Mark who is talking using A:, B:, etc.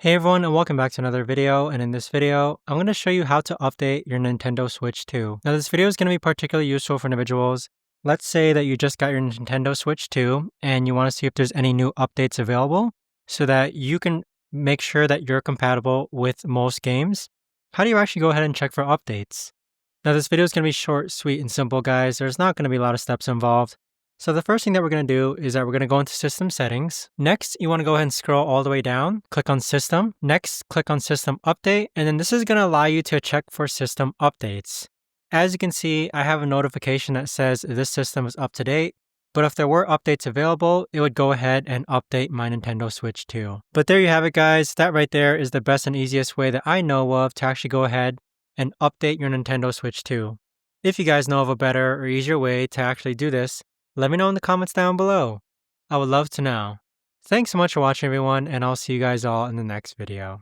A: Hey everyone, and welcome back to another video. And in this video, I'm going to show you how to update your Nintendo Switch 2. Now this video is going to be particularly useful for individuals. Let's say that you just got your Nintendo Switch 2 and you want to see if there's any new updates available so that you can make sure that you're compatible with most games. How do you actually go ahead and check for updates? Now this video is going to be short, sweet, and simple, guys. There's not going to be a lot of steps involved. So the first thing that we're going to do is that we're going to go into System Settings. Next, you want to go ahead and scroll all the way down, click on System. Next, click on System Update, and then this is going to allow you to check for system updates. As you can see, I have a notification that says this system is up to date, but if there were updates available, it would go ahead and update my Nintendo Switch 2. But there you have it, guys. That right there is the best and easiest way that I know of to actually go ahead and update your Nintendo Switch 2. If you guys know of a better or easier way to actually do this, let me know in the comments down below. I would love to know. Thanks so much for watching, everyone, and I'll see you guys all in the next video.